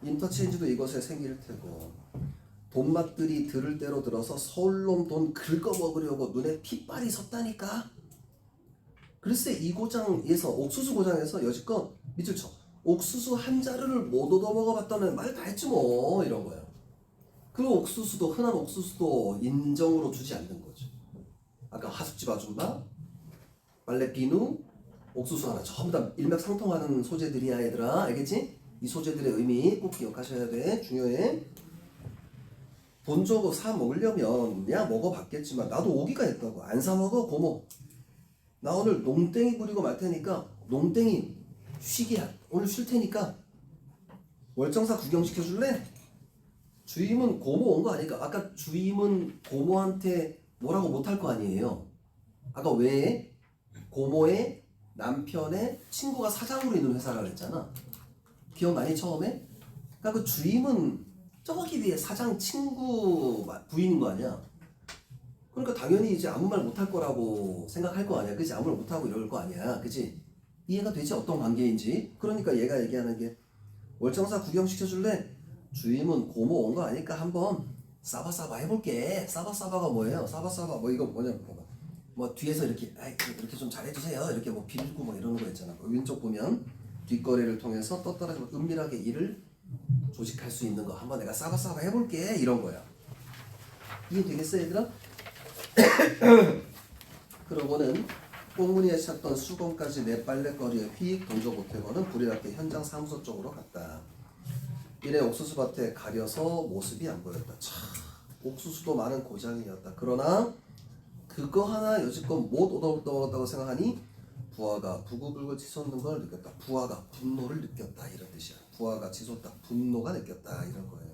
인터체인지도 이곳에 생길 테고, 돈맛들이 들을 대로 들어서 서울놈 돈 긁어먹으려고 눈에 핏발이 섰다니까. 글쎄 이 고장에서, 옥수수 고장에서 여지껏 밑줄 쳐 옥수수 한 자루를 못 얻어먹어봤다는 말 다 했지 뭐. 이런 거야. 그 옥수수도, 흔한 옥수수도 인정으로 주지 않는 거죠. 아까 하숙집 아줌마, 빨래 비누, 옥수수 하나 전부 다 일맥상통하는 소재들이야 얘들아. 알겠지? 이 소재들의 의미 꼭 기억하셔야 돼. 중요해. 돈 주고 사 먹으려면 야 먹어봤겠지만 나도 오기가 있다고. 안 사 먹어 고모. 나 오늘 농땡이 부리고 말 테니까 농땡이 쉬기야. 오늘 쉴 테니까 월정사 구경시켜줄래? 주임은 고모 온 거 아니까. 아까 주임은 고모한테 뭐라고 못할 거 아니에요. 아까 왜 고모의 남편의 친구가 사장으로 있는 회사라고 했잖아. 기억나니 처음에? 그러니까 그 주임은 저기 뒤에 사장 친구 부인인 거 아니야. 그러니까 당연히 이제 아무 말 못할 거라고 생각할 거 아니야. 그치? 아무 말 못하고 이럴 거 아니야. 그치? 이해가 되지? 어떤 관계인지. 그러니까 얘가 얘기하는 게 월정사 구경시켜줄래? 주임은 고모 온 거 아니까 한번 싸바싸바 해볼게. 싸바싸바가 뭐예요? 싸바싸바 뭐 이거 뭐냐 뭐 뒤에서 이렇게 이렇게 좀 잘해주세요. 이렇게 뭐 빌고 뭐 이러는 거 있잖아. 왼쪽 보면 뒷거래를 통해서 떳떳하게 은밀하게 일을 조직할 수 있는 거 한번 내가 싸바싸바 해볼게. 이런 거야. 이해 되겠어 얘들아? 그러고는 꽁무니에 찾던 수건까지 내 빨래거리에 휙 던져 보태고는 불이 났게 현장 사무소 쪽으로 갔다. 이내 옥수수밭에 가려서 모습이 안 보였다. 참, 옥수수도 많은 고장이었다. 그러나 그거 하나 여지껏 못 얻어먹었다고 생각하니 부하가 부글부글 치솟는 걸 느꼈다. 부하가 분노를 느꼈다. 이런 뜻이야. 부하가 치솟다. 분노가 느꼈다. 이런 거예요.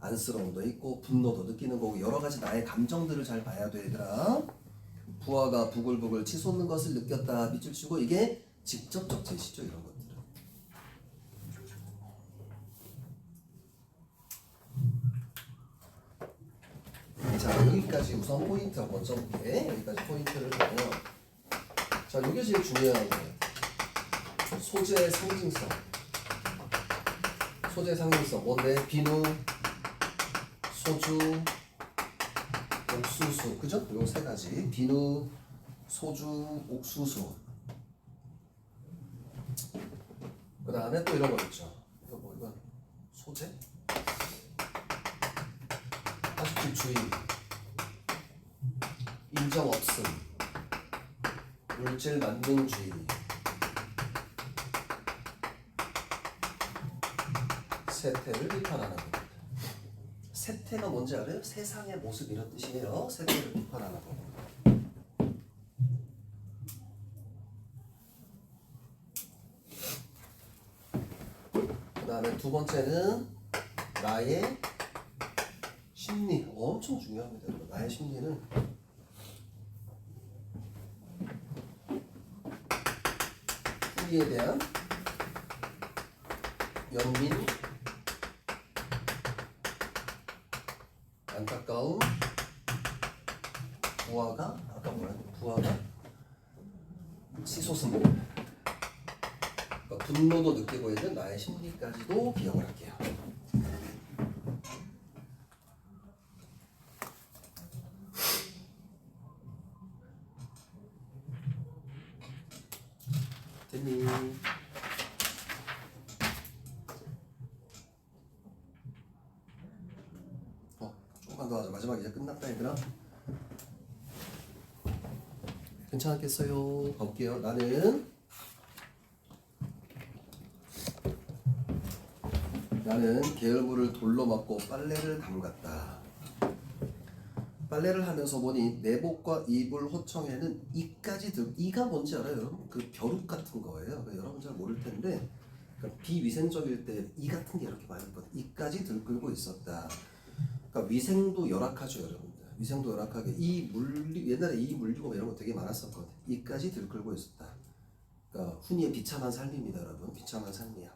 안쓰러움도 있고 분노도 느끼는 거고 여러 가지 나의 감정들을 잘 봐야 돼 얘들아. 부하가 부글부글 치솟는 것을 느꼈다. 밑줄 치고 이게 직접적 제시죠. 이런 것들은. 자 여기까지 우선 포인트 한번 써볼게. 여기까지 포인트를 보면 자 이게 제일 중요한 거예요. 소재의 상징성. 소재의 상징성 뭔데? 비누, 소주, 옥수수, 그죠? 요 세 가지. 비누, 소주, 옥수수. 그 다음에 또 이런 거 있죠. 이거 뭐 이건 소재? 하숙집 주의, 인정 없음, 물질 만능주의, 세태를 비판하는 것. 세태가 뭔지 알아요? 세상의 모습 이런 뜻이에요. 세태를 비판하는 거. 그 다음에 두 번째는 나의 심리. 엄청 중요합니다. 나의 심리는 후리에 대한 연민, 안타까움, 부하가 아까 뭐야? 부하가 치솟음, 그러니까 분노도 느끼고 있는 나의 심리까지도 기억을 할게요. 됐니? 조금만 더 하자. 마지막 이제 끝났다 얘들아. 괜찮았겠어요? 가볼게요. 나는 게을물을 돌로 맞고 빨래를 담갔다. 빨래를 하면서 보니 내복과 이불 호청에는 이까지 이가 뭔지 알아요, 여러분? 그 벼룩 같은 거예요. 여러분 잘 모를 텐데 그러니까 비위생적일 때 이 같은 게 이렇게 많이 있거든. 이까지 들끓고 있었다. 그러니까 위생도 열악하죠, 여러분들. 위생도 열악하게 옛날에 이 물리고 이런 거 되게 많았었거든. 이까지 들끓고 있었다. 그러니까 훈이의 비참한 삶입니다, 여러분. 비참한 삶이야.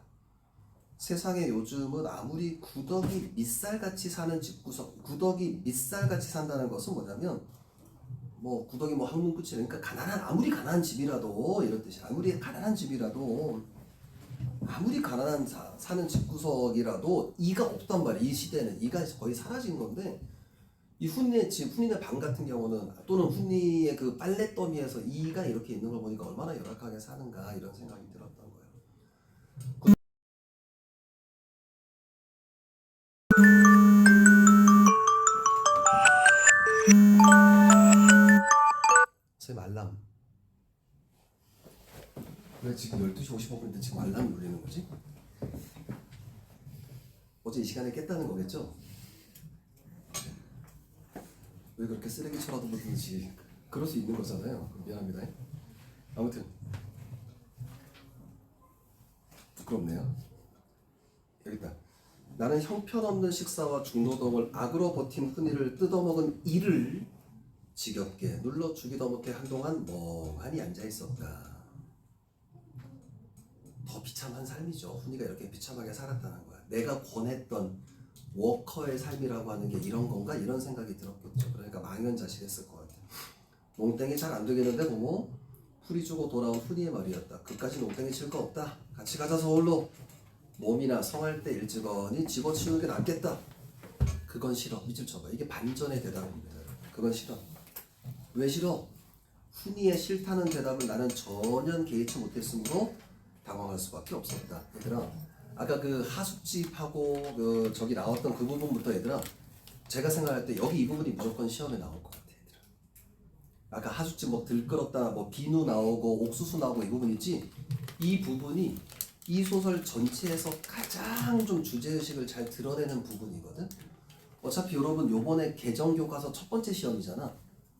세상에 요즘은 아무리 구더기 밑살같이 사는 집구석, 구더기 밑살같이 산다는 것은 뭐냐면 뭐 구더기 뭐 항문 끝이 그러니까 아무리 가난한 집이라도 이런 뜻이야. 아무리 가난한 사는 집구석이라도 이가 없단 말이야. 이 시대는 이가 거의 사라진 건데 이 훈이의 방 같은 경우는 또는 훈이의 그 빨래 더미에서 이가 이렇게 있는 걸 보니까 얼마나 열악하게 사는가 이런 생각이 들었던 거예요. 선생님 알람. 왜 지금 12시 55분인데 지금 알람이 울리는 거지? 어제 이 시간에 깼다는 거겠죠? 왜 그렇게 쓰레기처럼 보든지 그럴 수 있는 거잖아요. 미안합니다. 아무튼 부끄럽네요. 여기 있다. 나는 형편없는 식사와 중노동을 악으로 버틴 훈이를 뜯어먹은 이를 지겹게 눌러 주기도 못해 한동안 멍하니 앉아 있었다. 더 비참한 삶이죠. 훈이가 이렇게 비참하게 살았다는 거야. 내가 권했던 워커의 삶이라고 하는 게 이런 건가? 이런 생각이 들었겠죠. 그러니까 망연자실했을 것 같아. 농땡이 잘 안 되겠는데 고모? 풀이 주고 돌아온 훈이의 말이었다. 그까지 농땡이 칠 거 없다. 같이 가자 서울로. 몸이나 성할 때 일찍거니 집어치우는 게 낫겠다. 그건 싫어. 밑줄 쳐봐. 이게 반전의 대답입니다. 그건 싫어. 왜 싫어? 훈이의 싫다는 대답을 나는 전혀 개의치 못했으므로 당황할 수밖에 없었다. 얘들아, 아까 그 하숙집하고 그 저기 나왔던 그 부분부터 얘들아, 제가 생각할 때 여기 이 부분이 무조건 시험에 나올 것 같아. 얘들아. 아까 하숙집 뭐 들끓었다, 뭐 비누 나오고 옥수수 나오고 이 부분 있지? 이 부분이 이 소설 전체에서 가장 좀 주제의식을 잘 드러내는 부분이거든. 어차피 여러분 요번에 개정교과서 첫 번째 시험이잖아.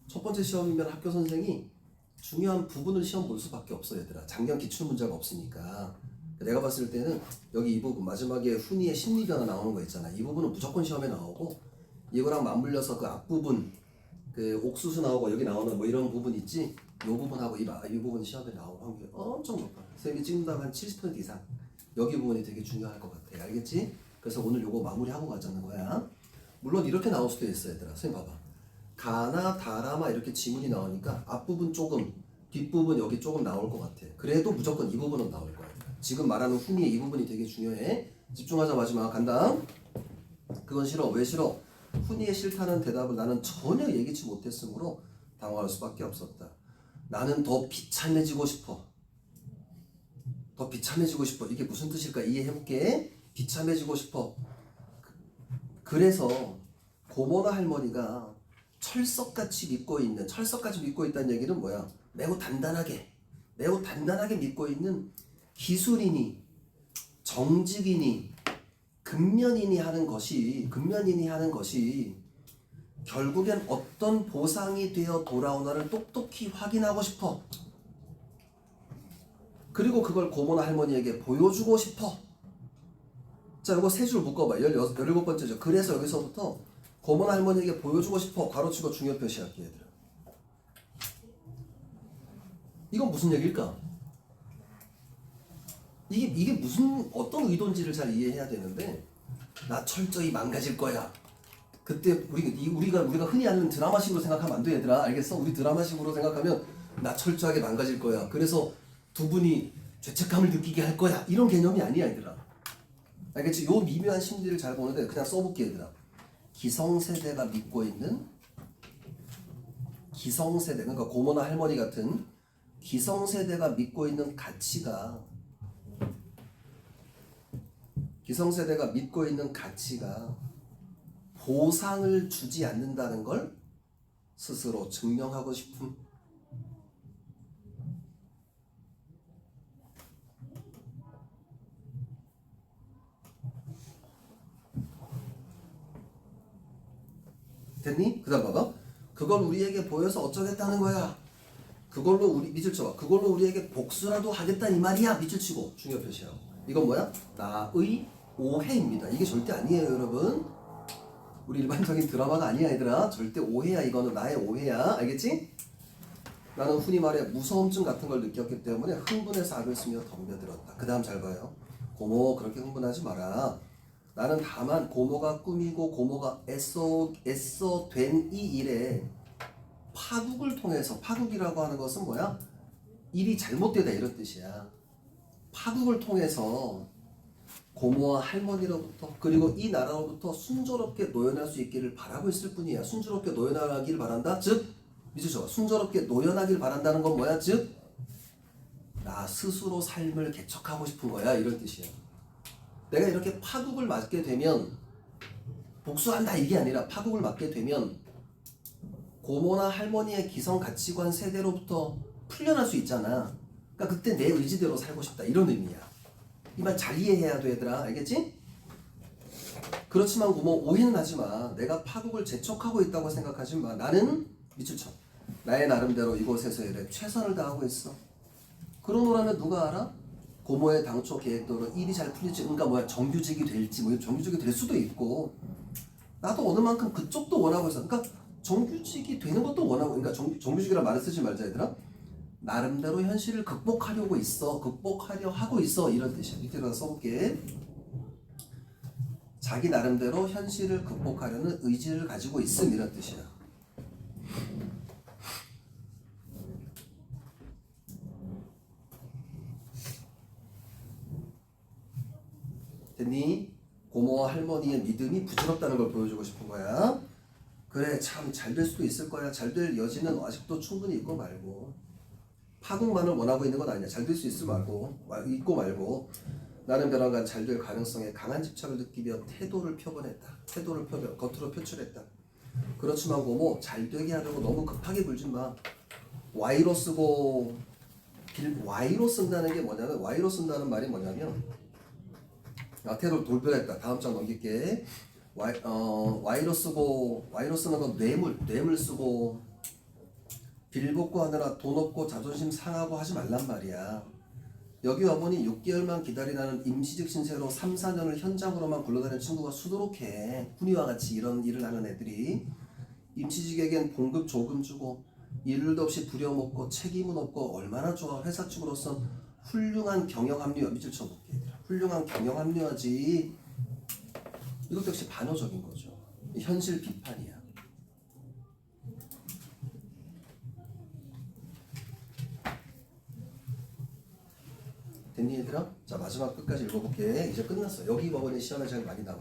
첫 번째 시험이면 학교 선생이 중요한 부분을 시험 볼 수밖에 없어 얘들아. 작년 기출문제가 없으니까. 내가 봤을 때는 여기 이 부분 마지막에 훈이의 심리변화 나오는 거 있잖아. 이 부분은 무조건 시험에 나오고 이거랑 맞물려서 그 앞부분 그 옥수수 나오고 여기 나오는 뭐 이런 부분 있지? 이 부분하고 이 부분 시험에 나올 확률이 엄청 높아. 선생님이 찍는다면 한 70% 이상. 여기 부분이 되게 중요할 것 같아. 알겠지? 그래서 오늘 요거 마무리하고 가자는 거야. 물론 이렇게 나올 수도 있어 얘들아. 선생님 봐봐. 가나 다라마 이렇게 지문이 나오니까 앞부분 조금 뒷부분 여기 조금 나올 것 같아. 그래도 무조건 이 부분은 나올 거야. 지금 말하는 훈이의 이 부분이 되게 중요해. 집중하자. 마지막 간다. 그건 싫어. 왜 싫어? 훈이의 싫다는 대답을 나는 전혀 예기치 못했으므로 당황할 수밖에 없었다. 나는 더 비참해지고 싶어. 더 비참해지고 싶어. 이게 무슨 뜻일까? 이해해볼게. 비참해지고 싶어. 그래서 고모나 할머니가 철석같이 믿고 있다는 얘기는 뭐야? 매우 단단하게 믿고 있는 기술이니 정직이니 근면이니 하는 것이 결국엔 어떤 보상이 되어 돌아오나를 똑똑히 확인하고 싶어. 그리고 그걸 고모나 할머니에게 보여주고 싶어. 자, 이거 세 줄 묶어봐. 17번째죠. 그래서 여기서부터 고모나 할머니에게 보여주고 싶어. 괄호치고 중요 표시할게 얘들아. 이건 무슨 얘기일까? 이게 무슨 어떤 의도인지를 잘 이해해야 되는데 나 철저히 망가질 거야. 그때 우리가 흔히 하는 드라마식으로 생각하면 안 돼 얘들아. 알겠어? 우리 드라마식으로 생각하면 나 철저하게 망가질 거야. 그래서 두 분이 죄책감을 느끼게 할 거야. 이런 개념이 아니야 얘들아. 알겠지? 요 미묘한 심리를 잘 보는데 그냥 써볼게 얘들아. 기성세대가 믿고 있는 기성세대, 그러니까 고모나 할머니 같은 기성세대가 믿고 있는 가치가 보상을 주지 않는다는 걸 스스로 증명하고 싶음. 됐니? 그 다음 봐봐. 그걸 우리에게 보여서 어쩌겠다는 거야. 그걸로 우리 밑줄 쳐봐. 그걸로 우리에게 복수라도 하겠다 이 말이야. 밑줄 치고 중요 표시하고. 이건 뭐야? 나의 오해입니다. 이게 절대 아니에요, 여러분. 우리 일반적인 드라마가 아니야, 얘들아. 절대 오해야. 이거는 나의 오해야. 알겠지? 나는 흔히 말해 무서움증 같은 걸 느꼈기 때문에 흥분해서 악을 쓰며 덤벼들었다. 그 다음 잘 봐요. 고모 그렇게 흥분하지 마라. 나는 다만 고모가 꾸미고 고모가 애써 된 이 일에 파국을 통해서, 파국이라고 하는 것은 뭐야? 일이 잘못되다 이런 뜻이야. 파국을 통해서 고모와 할머니로부터 그리고 이 나라로부터 순조롭게 노연할 수 있기를 바라고 있을 뿐이야. 순조롭게 노연하기를 바란다. 즉 믿으셔. 순조롭게 노연하길 바란다는 건 뭐야? 즉 나 스스로 삶을 개척하고 싶은 거야. 이런 뜻이야. 내가 이렇게 파국을 맞게 되면 복수한다 이게 아니라 파국을 맞게 되면 고모나 할머니의 기성 가치관 세대로부터 풀려날 수 있잖아. 그러니까 그때 내 의지대로 살고 싶다 이런 의미야. 이 말 잘 이해해야 돼 얘들아. 알겠지? 그렇지만 고모 오해는 하지 마. 내가 파국을 재촉하고 있다고 생각하지 마. 나는 밑줄 쳐. 나의 나름대로 이곳에서 일에 최선을 다하고 있어. 그러노라면 누가 알아? 고모의 당초 계획대로 일이 잘 풀릴지, 그러니까 뭐야 정규직이 될지, 뭐 정규직이 될 수도 있고, 나도 어느 만큼 그쪽도 원하고 있어. 그러니까 정규직이 되는 것도 원하고, 그러니까 정규직이란 말을 쓰지 말자 얘들아. 나름대로 현실을 극복하려고 있어, 극복하려 하고 있어 이런 뜻이야. 밑에다 써볼게. 자기 나름대로 현실을 극복하려는 의지를 가지고 있음 이런 뜻이야. 됐니? 고모와 할머니의 믿음이 부질없다는 걸 보여주고 싶은 거야. 그래 참 잘 될 수도 있을 거야. 잘 될 여지는 아직도 충분히 있고 말고. 파국만을 원하고 있는 건 아니야. 잘 될 수 있을 말고 있고 말고. 나는 변화가 잘 될 가능성에 강한 집착을 느끼며 태도를 표본했다. 태도를 겉으로 표출했다. 그렇지만 고모 잘 되게 하려고 너무 급하게 굴지 마. Y로 쓰고 Y로 쓴다는 게 뭐냐면 Y로 쓴다는 말이 뭐냐면 태도를 돌변했다. 다음 장 넘길게. Y로 쓰는 건 뇌물 쓰고 빌복고 하느라 돈 없고 자존심 상하고 하지 말란 말이야. 여기 와보니 6개월만 기다리라는 임시직 신세로 3, 4년을 현장으로만 굴러다니는 친구가 수두룩해. 훈이와 같이 이런 일을 하는 애들이 임시직에겐 봉급 조금 주고 일도 없이 부려먹고 책임은 없고 얼마나 좋아. 회사 측으로선 훌륭한 경영 합리화. 밑줄 쳐볼게. 훌륭한 경영 합리화지. 이것도 역시 반어적인 거죠. 현실 비판이야. 됐니 얘들아? 자 마지막 끝까지 읽어볼게. 이제 끝났어. 여기 법원에 시험에 제일 많이 나와.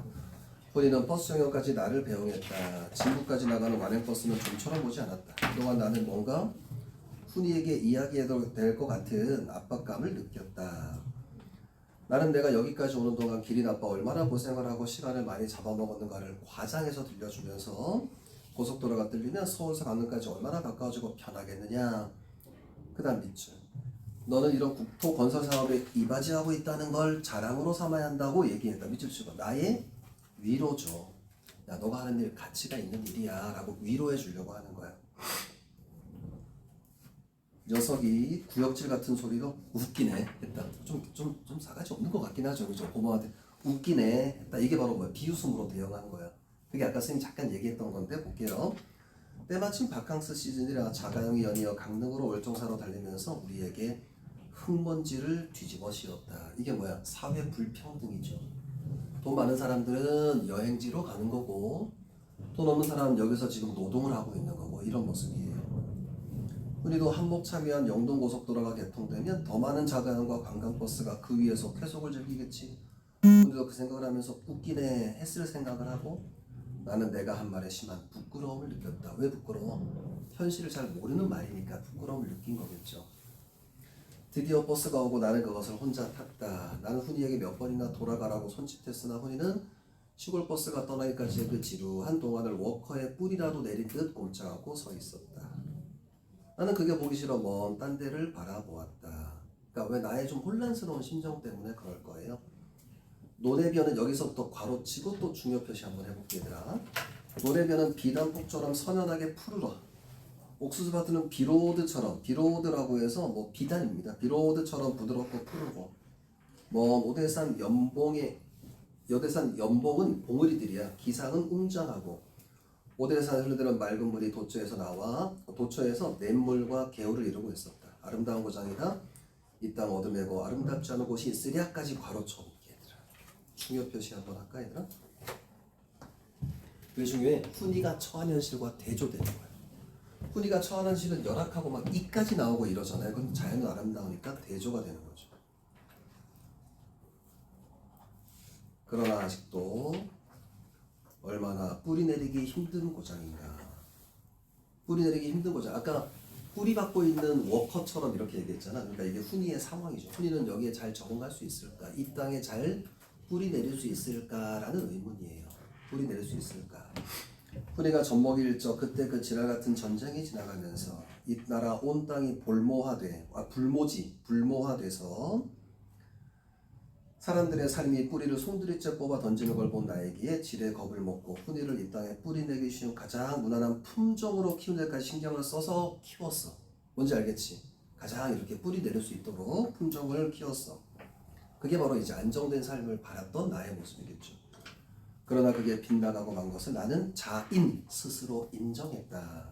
본인은 버스 정류까지 나를 배웅했다. 진구까지 나가는 완행버스는 좀처럼 보지 않았다. 그동안 나는 뭔가 훈이에게 이야기해도 될 것 같은 압박감을 느꼈다. 나는 내가 여기까지 오는 동안 길이 나빠 얼마나 고생을 하고 시간을 많이 잡아먹었는가를 과장해서 들려주면서 고속도로가 뚫리면 서울서 강릉까지 얼마나 가까워지고 편하겠느냐. 그 다음 밑줄. 너는 이런 국토 건설 사업에 이바지하고 있다는 걸 자랑으로 삼아야 한다고 얘기했다. 밑줄 치고 나의 위로죠. 야 너가 하는 일 가치가 있는 일이야 라고 위로해 주려고 하는 거야. 녀석이 구역질 같은 소리로 웃기네 했다. 좀 사가지 없는 것 같긴 하죠. 그죠? 고모한테 웃기네 했다. 이게 바로 뭐야? 비웃음으로 대응하는 거야. 그게 아까 선생님 잠깐 얘기했던 건데 볼게요. 때마침 바캉스 시즌이라 자가용이 연이어 강릉으로 월정사로 달리면서 우리에게 흙먼지를 뒤집어 씌웠다. 이게 뭐야? 사회 불평등이죠. 돈 많은 사람들은 여행지로 가는 거고 돈 없는 사람은 여기서 지금 노동을 하고 있는 거고 이런 모습이에요. 우리도 한몫 참여한 영동고속도로가 개통되면 더 많은 자가용과 관광버스가 그 위에서 쾌속을 즐기겠지. 우리도 그 생각을 하면서 웃기네 했을 생각을 하고 나는 내가 한 말에 심한 부끄러움을 느꼈다. 왜 부끄러워? 현실을 잘 모르는 말이니까 부끄러움을 느낀 거겠죠. 드디어 버스가 오고 나는 그것을 혼자 탔다. 나는 훈이에게 몇 번이나 돌아가라고 손짓했으나 훈이는 시골 버스가 떠나기까지의 그 지루한 동안을 워커의 뿔이라도 내린 듯 꼼짝하고 서 있었다. 나는 그게 보기 싫어 먼 딴 데를 바라보았다. 그러니까 왜 나의 좀 혼란스러운 심정 때문에 그럴 거예요. 노래변은 여기서부터 괄호치고 또 중요 표시 한번 해볼게 얘들아. 노래변은 비단폭처럼 선연하게 푸르러, 옥수수밭은 비로드처럼, 비로드라고 해서 뭐 비단입니다. 비로드처럼 부드럽고 푸르고, 뭐 오대산 연봉은 봉우리들이야. 기상은 웅장하고, 오대산에 흐르는 맑은 물이 도처에서 나와 도처에서 냇물과 개울을 이루고 있었다. 아름다운 고장이다. 이 땅 어둠이고 아름답지 않은 곳이 있으랴까지 괄호 쳐볼게 얘들아. 중요 표시 한번 할까 얘들아? 그 중에 훈이가 처한 현실과 대조되는 거야. 훈이가 처한 현실은 열악하고 막 이까지 나오고 이러잖아요. 그럼 자연은 아름다우니까 대조가 되는 거죠. 그러나 아직도 얼마나 뿌리 내리기 힘든 고장인가. 뿌리 내리기 힘든 고장. 아까 뿌리 받고 있는 워커처럼 이렇게 얘기했잖아. 그러니까 이게 훈이의 상황이죠. 훈이는 여기에 잘 적응할 수 있을까? 이 땅에 잘 뿌리 내릴 수 있을까라는 의문이에요. 뿌리 내릴 수 있을까? 훈이가 젖먹일 적 그때 그 지랄 같은 전쟁이 지나가면서 이 나라 온 땅이 불모화돼서 사람들의 삶이 뿌리를 송두리째 뽑아 던지는 걸 본 나에게 지레 겁을 먹고 훈이를 이 땅에 뿌리 내기 쉬운 가장 무난한 품종으로 키우는 데까지 신경을 써서 키웠어. 뭔지 알겠지? 가장 이렇게 뿌리 내릴 수 있도록 품종을 키웠어. 그게 바로 이제 안정된 삶을 바랐던 나의 모습이겠죠. 그러나 그게 빗나가고 만 것을 나는 스스로 인정했다.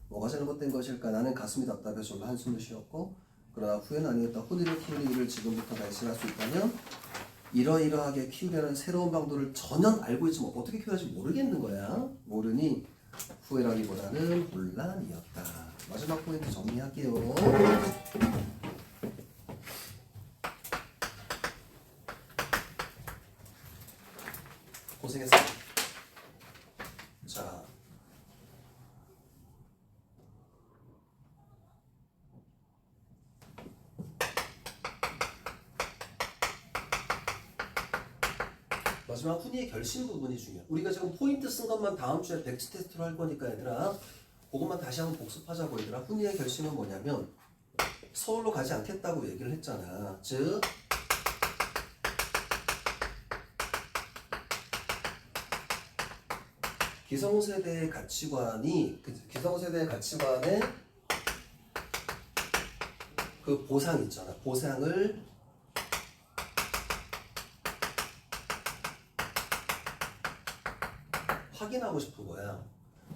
뭐가 잘못된 것일까? 나는 가슴이 답답해 졸라 한숨을 쉬었고, 그러나 후회는 아니었다. 훈이를 키우는 일을 지금부터 발생할 수 있다면 이러이러하게 키우려는 새로운 방도를 전혀 알고 있지만 어떻게 키워야 할지 모르겠는 거야. 모르니 후회라기보다는 혼란이었다. 마지막 포인트 정리할게요. 고생했어. 자, 마지막 훈이의 결심 부분이 중요해. 우리가 지금 포인트 쓴 것만 다음 주에 백지 테스트로 할 거니까 얘들아, 그것만 다시 한번 복습하자고 얘들아. 훈이의 결심은 뭐냐면 서울로 가지 않겠다고 얘기를 했잖아. 즉 기성세대의 가치관에 그 보상 있잖아. 보상을 확인하고 싶은 거야.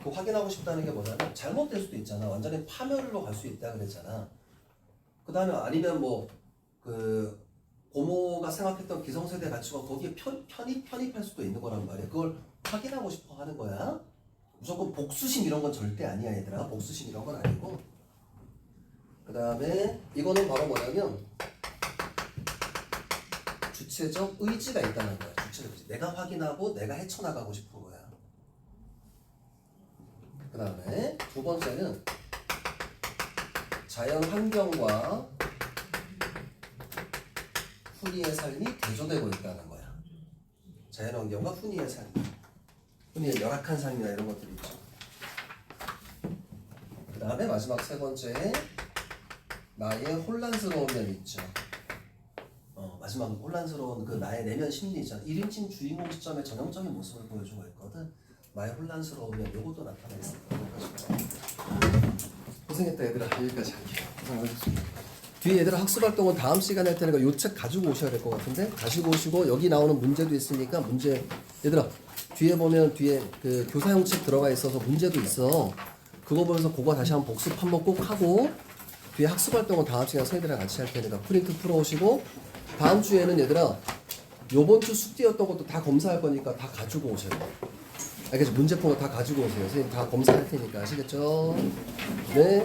그 확인하고 싶다는 게 뭐냐면 잘못될 수도 있잖아. 완전히 파멸로 갈 수 있다 그랬잖아. 그 다음에 아니면 뭐 그 고모가 생각했던 기성세대 가치관 거기에 편입할 수도 있는 거란 말이야. 그걸 확인하고 싶어 하는 거야. 무조건 복수심 이런 건 절대 아니야 얘들아. 복수심 이런 건 아니고, 그 다음에 이거는 바로 뭐냐면 주체적 의지가 있다는 거야. 주체적 의지. 내가 확인하고 내가 헤쳐나가고 싶은 거야. 그 다음에 두 번째는 자연 환경과 훈이의 삶이 대조되고 있다는 거야. 자연 환경과 훈이의 삶, 훈이의 열악한 삶이나 이런 것들이 있죠. 그 다음에 마지막 세 번째, 나의 혼란스러운 면이 있죠. 마지막 혼란스러운 그 나의 내면 심리 있잖아. 1인칭 주인공 시점의 전형적인 모습을 보여주고 있거든. 나의 혼란스러운 면, 요것도 나타나 있을 거야. 고생했다 얘들아. 여기까지 할게요. 고생하셨습니다. 뒤에 얘들아 학습활동은 다음 시간에 할 테니까 요 책 가지고 오셔야 될 것 같은데, 가지고 오시고 여기 나오는 문제도 있으니까 문제 얘들아 뒤에 보면 뒤에 그 교사용 책 들어가 있어서 문제도 있어. 그거 보면서 그거 다시 한번 복습 한번 꼭 하고, 뒤에 학습활동은 다음 시간 선생님들이랑 같이 할 테니까 프린트 풀어오시고, 다음 주에는 얘들아 요번 주 숙제였던 것도 다 검사할 거니까 다 가지고 오셔요. 알겠죠? 문제풀은 다 가지고 오세요. 선생님 다 검사할 테니까. 아시겠죠? 네.